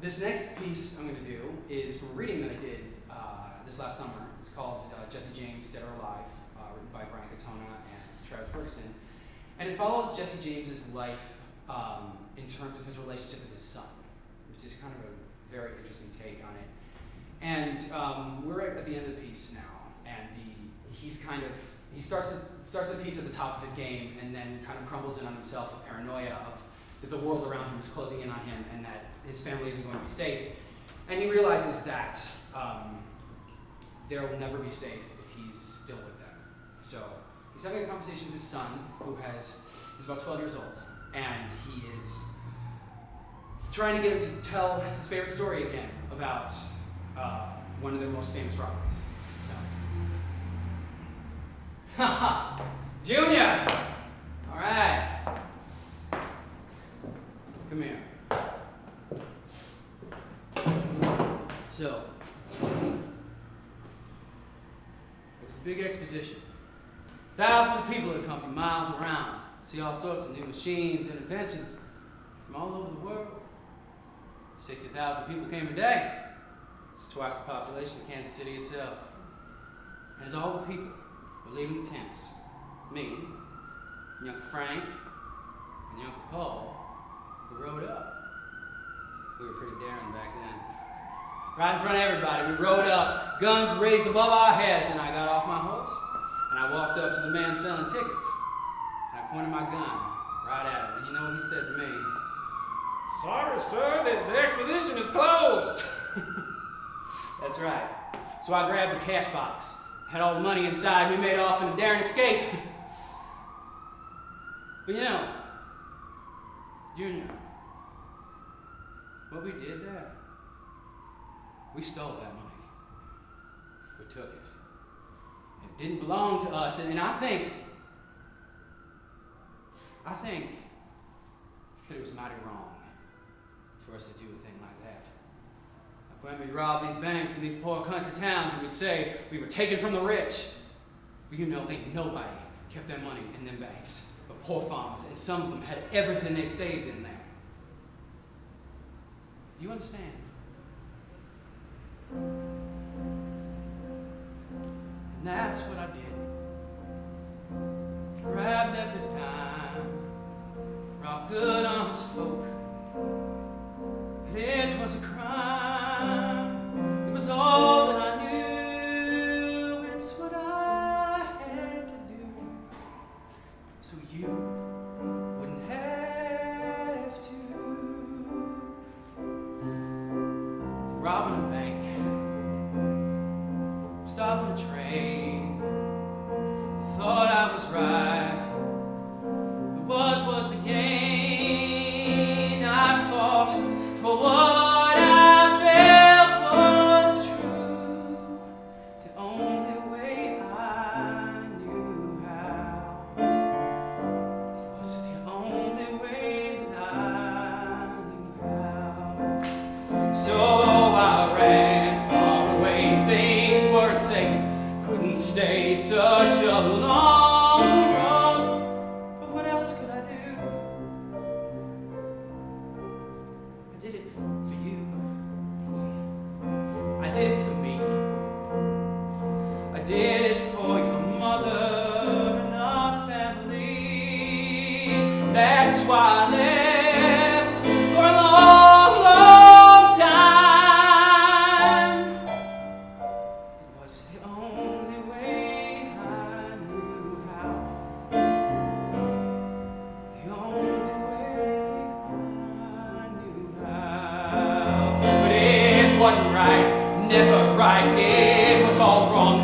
This next piece I'm going to do is from a reading that I did this last summer. It's called Jesse James, Dead or Alive, written by Katona and Ferguson. And it follows Jesse James's life in terms of his relationship with his son, which is kind of a very interesting take on it. And we're at the end of the piece now, and he starts the piece at the top of his game, and then kind of crumbles in on himself with paranoia of that the world around him is closing in on him, and that his family isn't going to be safe. And he realizes that there will never be safe if he's still with them. So he's having a conversation with his son, he's about 12 years old, and he is trying to get him to tell his favorite story again about one of their most famous robberies. So, Junior! All right. Come here. So, it was a big exposition. Thousands of people had come from miles around, see all sorts of new machines and inventions from all over the world. 60,000 people came a day. It's twice the population of Kansas City itself. And as all the people were leaving the tents, me, and Uncle Frank, and Uncle Paul, we rode up. We were pretty daring back then. Right in front of everybody, we rode up, guns raised above our heads, and I got off my horse, and I walked up to the man selling tickets, and I pointed my gun right at him, and you know what he said to me? "Sorry, sir, the exposition is closed." That's right. So I grabbed the cash box, had all the money inside, we made off in a daring escape. But you know, Junior, what we did there, we stole that money. We took it. It didn't belong to us, and I think that it was mighty wrong for us to do a thing like that. Like when we robbed these banks in these poor country towns, and we'd say we were taken from the rich. But you know, ain't nobody kept their money in them banks but poor farmers, and some of them had everything they'd saved in there. Do you understand? And that's what I did. Grabbed every dime, robbed good honest folk. But it was a crime. It was all that I knew. It's what I had to do, so you wouldn't have to. Robbing a bank, stopping a train. Thought I was right, but what was the gain? I fought for what I felt was true, the only way I knew how. It was the only way that I knew how. So I ran far away, things weren't safe, couldn't stay such a long road. But what else could I do? I did it for you. I did it for me. I did it for your mother and our family. That's why I left for a long, long time. It was the only way I knew how. The only way I knew how. But it wasn't right, never right. It was all wrong.